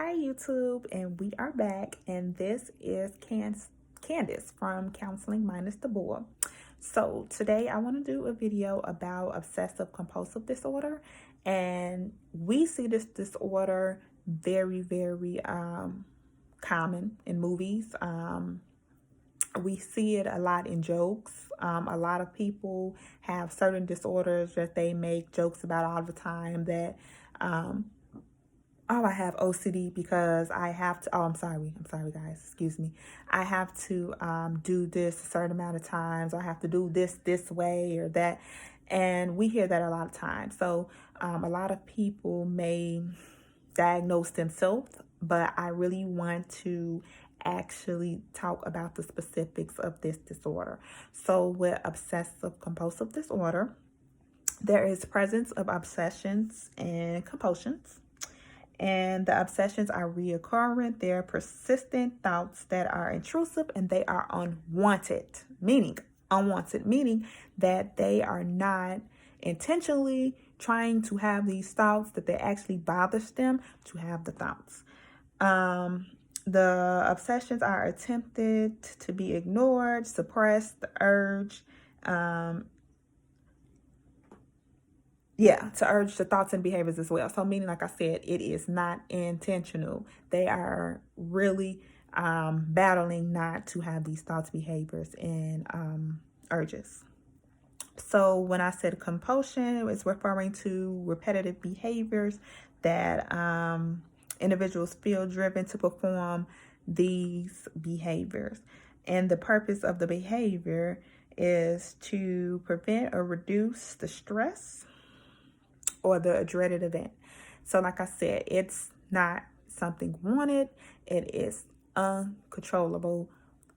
Hi YouTube, and we are back, and this is Candace from Counseling Minus the Bull. So today I want to do a video about obsessive compulsive disorder, and we see this disorder very common in movies. We see it a lot in jokes. A lot of people have certain disorders that they make jokes about all the time that oh, I have OCD because I have to, I'm sorry guys, excuse me. I have to do this a certain amount of times. I have to do this way or that. And we hear that a lot of times. So a lot of people may diagnose themselves, but I really want to actually talk about the specifics of this disorder. So with obsessive compulsive disorder, there is presence of obsessions and compulsions. And the obsessions are reoccurring. They're persistent thoughts that are intrusive and they are unwanted, meaning that they are not intentionally trying to have these thoughts, that they actually bothers them to have the thoughts. The obsessions are attempted to be ignored, suppressed, the urge, to urge the thoughts and behaviors as well. So meaning, like I said, it is not intentional. They are really battling not to have these thoughts, behaviors, and urges. So when I said compulsion, it's referring to repetitive behaviors that individuals feel driven to perform these behaviors. And the purpose of the behavior is to prevent or reduce the stress or the dreaded event. So like I said, it's not something wanted. It is uncontrollable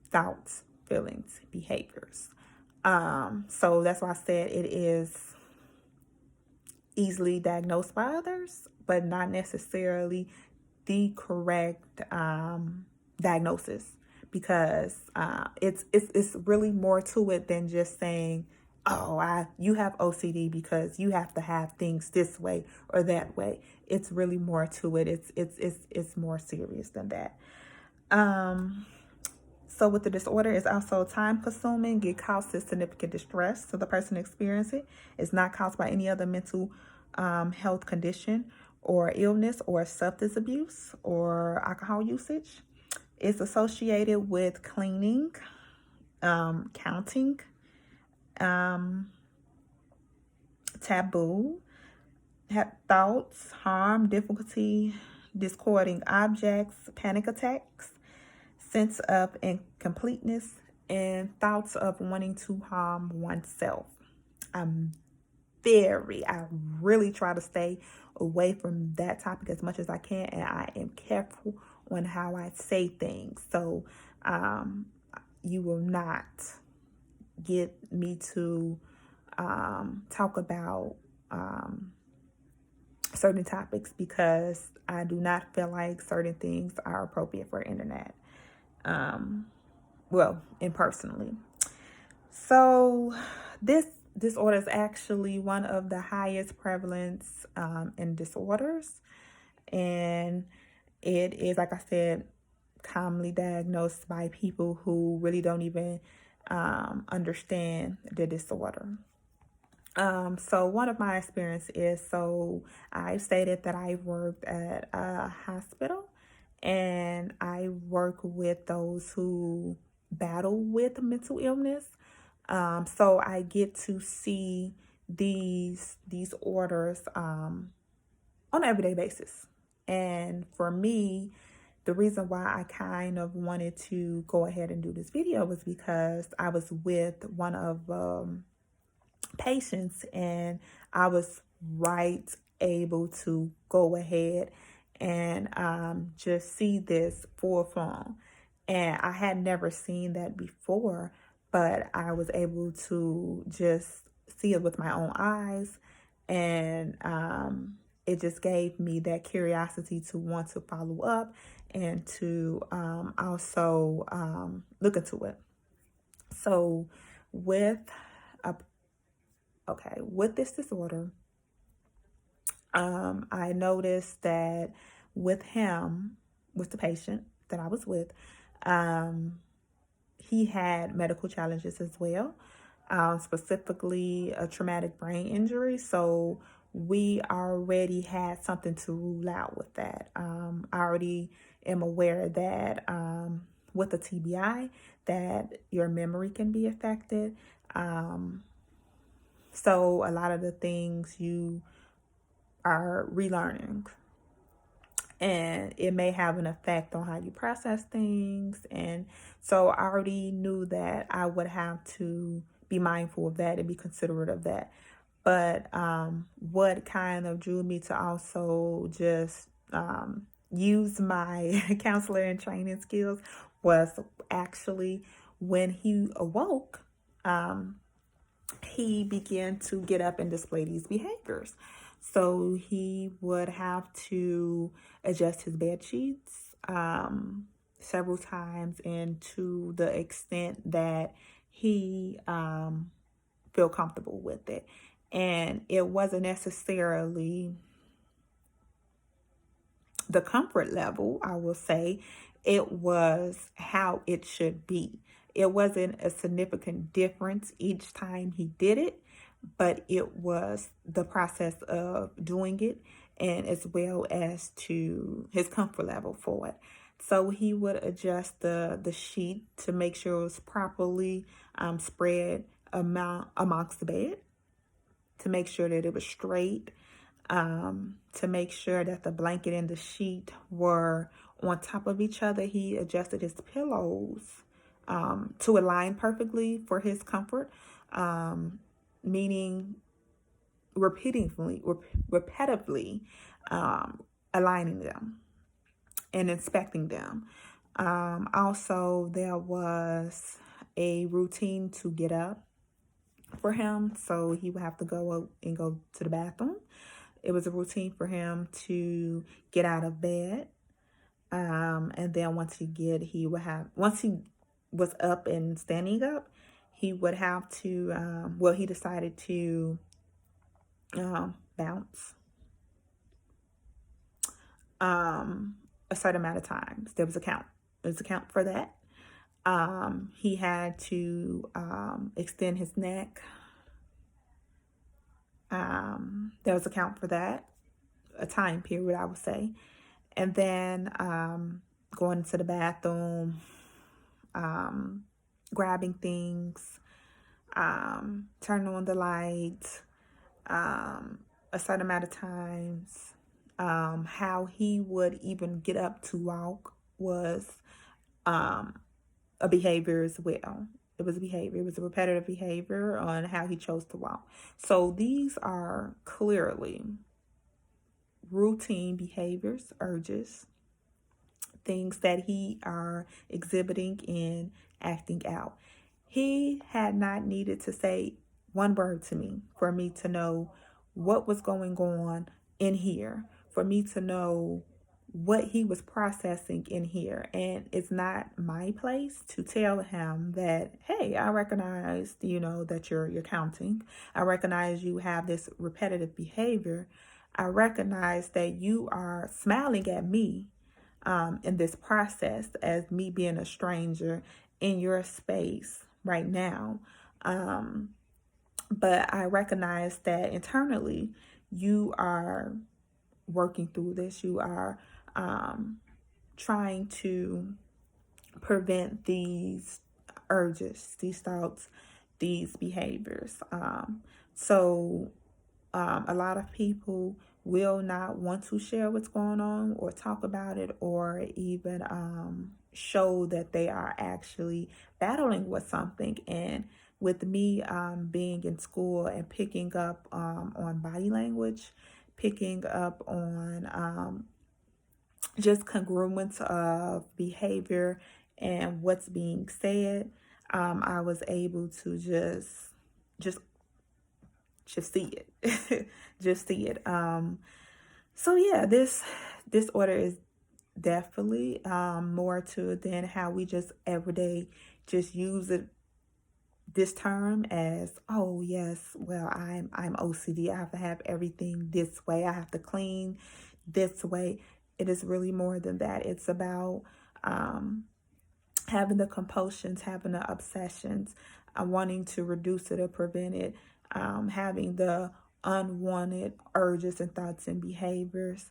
thoughts, feelings, behaviors. So that's why I said it is easily diagnosed by others, but not necessarily the correct diagnosis, because it's really more to it than just saying, oh, you have OCD because you have to have things this way or that way. It's really more to it. It's more serious than that. So with the disorder, it's also time consuming. It causes significant distress to the person experiencing it. It's not caused by any other mental health condition or illness or substance abuse or alcohol usage. It's associated with cleaning, counting, taboo, thoughts, harm, difficulty, discording objects, panic attacks, sense of incompleteness, and thoughts of wanting to harm oneself. I really try to stay away from that topic as much as I can, and I am careful on how I say things. So you will not get me to talk about certain topics because I do not feel like certain things are appropriate for internet. Impersonally. So this disorder is actually one of the highest prevalence in disorders, and it is, like I said, commonly diagnosed by people who really don't even understand the disorder. So one of my experience is, so I stated that I worked at a hospital and I work with those who battle with mental illness. So I get to see these orders on an everyday basis. And for me, the reason why I kind of wanted to go ahead and do this video was because I was with one of patients and I was able to go ahead and just see this full flown. And I had never seen that before, but I was able to just see it with my own eyes. And it just gave me that curiosity to want to follow up and to also look into it. So with with this disorder, I noticed that with him, with the patient that I was with, um, he had medical challenges as well, specifically a traumatic brain injury. So we already had something to rule out with that. I already am aware that with a TBI, that your memory can be affected. So a lot of the things you are relearning, and it may have an effect on how you process things. And so I already knew that I would have to be mindful of that and be considerate of that. But what kind of drew me to also just use my counselor and training skills was actually when he awoke, um, he began to get up and display these behaviors. So he would have to adjust his bed sheets several times, and to the extent that he feel comfortable with it. And it wasn't necessarily the comfort level, I will say. It was how it should be. It wasn't a significant difference each time he did it, but it was the process of doing it, and as well as to his comfort level for it. So he would adjust the sheet to make sure it was properly spread amongst the bed, to make sure that it was straight, to make sure that the blanket and the sheet were on top of each other. He adjusted his pillows to align perfectly for his comfort, meaning repetitively aligning them and inspecting them. Also, there was a routine to get up for him, so he would have to go to the bathroom. It was a routine for him to get out of bed, and then once he was up and standing up, he would have to. He decided to bounce a certain amount of times. There was a count. There's a count for that. He had to extend his neck. There was a count for that, a time period, I would say. And then going to the bathroom, grabbing things, turning on the lights, a certain amount of times. How he would even get up to walk was a behavior as well. It was a behavior. It was a repetitive behavior on how he chose to walk. So these are clearly routine behaviors, urges, things that he are exhibiting and acting out. He had not needed to say one word to me for me to know what was going on in here, for me to know what he was processing in here. And it's not my place to tell him that, hey, I recognize, that you're counting. I recognize you have this repetitive behavior. I recognize that you are smiling at me in this process as me being a stranger in your space right now. But I recognize that internally you are working through this. You are trying to prevent these urges, these thoughts, these behaviors. So a lot of people will not want to share what's going on or talk about it, or even show that they are actually battling with something. And with me being in school and picking up on body language, picking up on just congruence of behavior and what's being said, I was able to just see it. Just see it. So yeah, this order is definitely more to it than how we just everyday just use it, this term, as, oh yes, well, I'm OCD. I have to have everything this way. I have to clean this way. it is really more than that. It's about having the compulsions, having the obsessions, wanting to reduce it or prevent it, having the unwanted urges and thoughts and behaviors.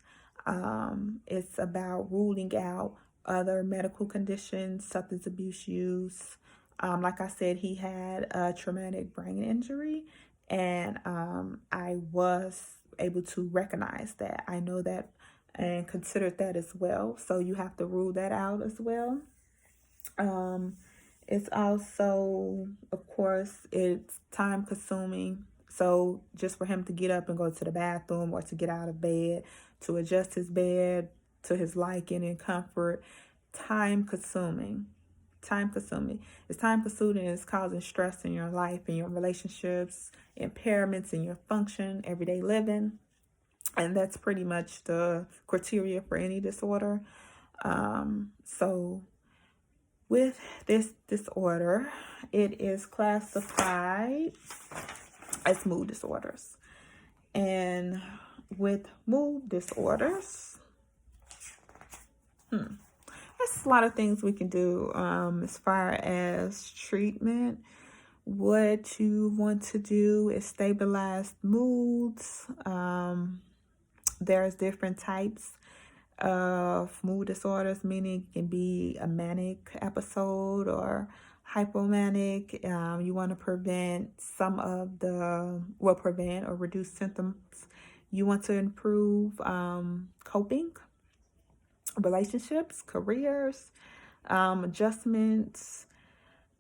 It's about ruling out other medical conditions, substance abuse use. Like I said, he had a traumatic brain injury, and I was able to recognize that. I know that and considered that as well. So you have to rule that out as well. Um, it's also, of course, it's time consuming. So just for him to get up and go to the bathroom or to get out of bed, to adjust his bed to his liking and comfort, time consuming. Time consuming. It's time consuming and it's causing stress in your life and your relationships, impairments in your function, everyday living. And that's pretty much the criteria for any disorder. So with this disorder, it is classified as mood disorders. And with mood disorders, there's a lot of things we can do as far as treatment. What you want to do is stabilize moods. There's different types of mood disorders, meaning it can be a manic episode or hypomanic. You want to prevent prevent or reduce symptoms. You want to improve coping, relationships, careers, adjustments,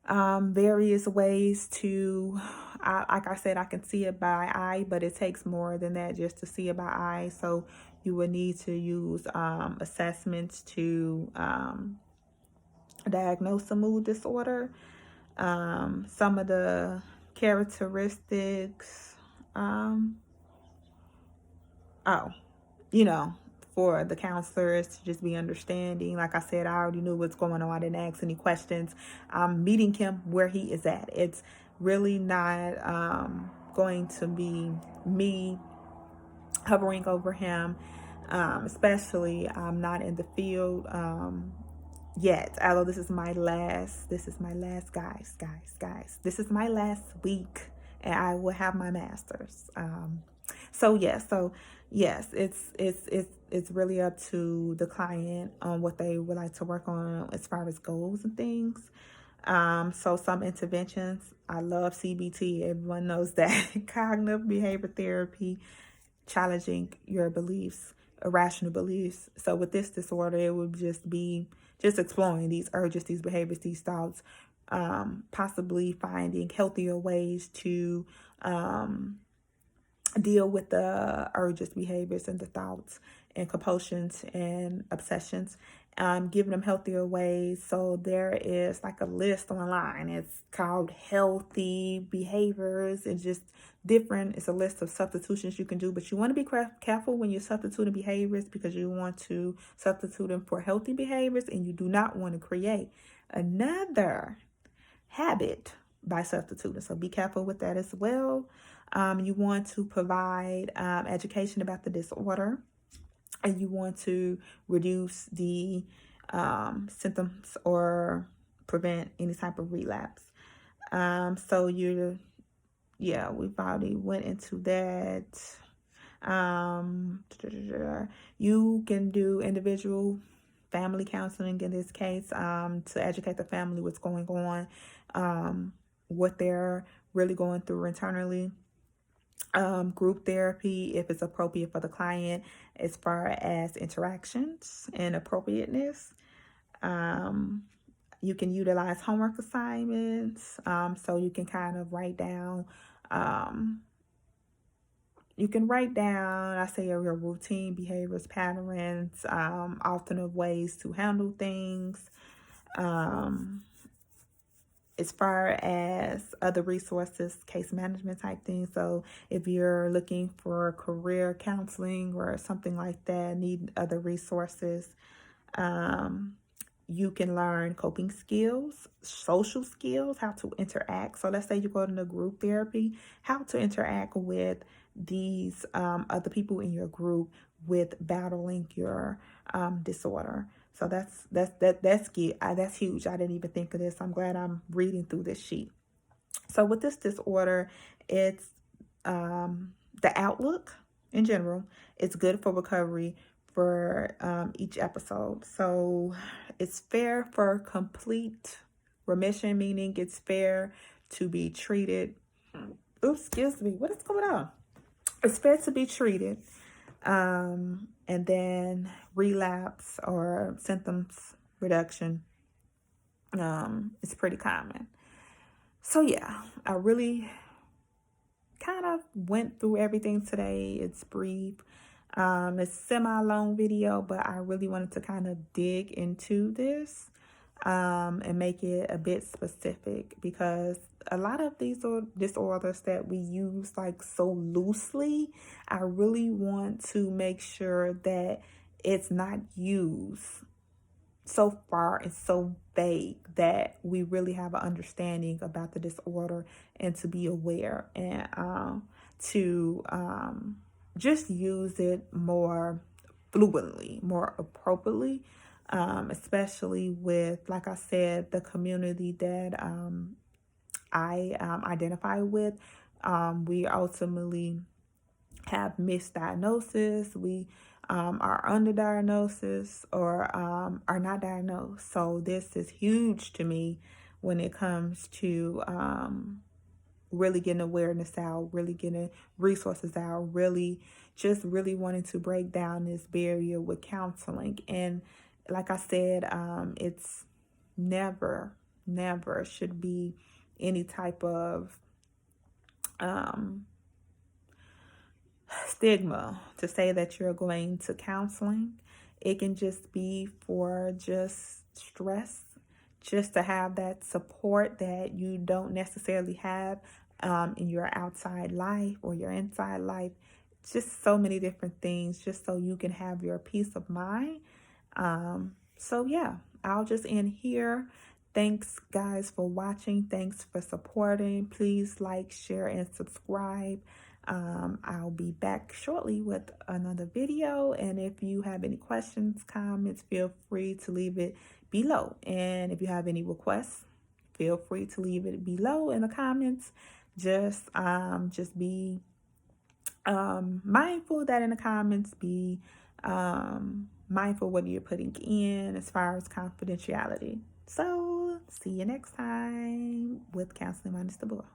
various ways to, like I said, I can see it by eye, but it takes more than that just to see it by eye. So you would need to use assessments to diagnose a mood disorder. Some of the characteristics, for the counselors to just be understanding. Like I said, I already knew what's going on. I didn't ask any questions. I'm meeting him where he is at. It's really not going to be me hovering over him, especially I'm not in the field yet. Although this is my last, guys. This is my last week, and I will have my master's. So yes, it's really up to the client on what they would like to work on as far as goals and things. So some interventions, I love CBT. Everyone knows that. Cognitive behavior therapy, challenging your beliefs, irrational beliefs. So with this disorder, it would just be just exploring these urges, these behaviors, these thoughts, possibly finding healthier ways to deal with the urges, behaviors, and the thoughts and compulsions and obsessions, giving them healthier ways. So there is like a list online. It's called Healthy Behaviors. It's just different. It's a list of substitutions you can do, but you want to be careful when you're substituting behaviors because you want to substitute them for healthy behaviors, and you do not want to create another habit by substituting. So be careful with that as well. You want to provide education about the disorder, and you want to reduce the symptoms or prevent any type of relapse. So we've already went into that. You can do individual family counseling in this case, to educate the family what's going on, what they're really going through internally. Group therapy, if it's appropriate for the client, as far as interactions and appropriateness. You can utilize homework assignments, so you can kind of write down, I say, your routine behaviors, patterns, alternate ways to handle things. As far as other resources, case management type things. So if you're looking for career counseling or something like that, need other resources, you can learn coping skills, social skills, how to interact. So let's say you go to group therapy, how to interact with these other people in your group with battling your disorder. So that's good. That's huge. I didn't even think of this. I'm glad I'm reading through this sheet. So with this disorder, it's the outlook in general. It's good for recovery for each episode. So it's fair for complete remission, meaning it's fair to be treated. Oops, excuse me. What is going on? It's fair to be treated. And then relapse or symptoms reduction is pretty common. So yeah, I really kind of went through everything today. It's brief. It's semi-long video, but I really wanted to kind of dig into this and make it a bit specific, because a lot of these disorders that we use like so loosely, I really want to make sure that it's not used so far and so vague that we really have an understanding about the disorder, and to be aware, and to just use it more fluently, more appropriately, especially with, like I said, the community that I identify with. We ultimately have misdiagnosis. We are underdiagnosis, or are not diagnosed. So this is huge to me when it comes to really getting awareness out, really getting resources out, really wanting to break down this barrier with counseling. And like I said, it's never should be any type of stigma to say that you're going to counseling. It can just be for just stress, just to have that support that you don't necessarily have in your outside life or your inside life. Just so many different things, just so you can have your peace of mind. So yeah, I'll just end here. Thanks guys for watching. Thanks for supporting. Please like, share, and subscribe. I'll be back shortly with another video. And if you have any questions, comments, feel free to leave it below. And if you have any requests, feel free to leave it below in the comments. Just be mindful that in the comments, be mindful what you're putting in as far as confidentiality. So see you next time with Counseling Minus the Bull.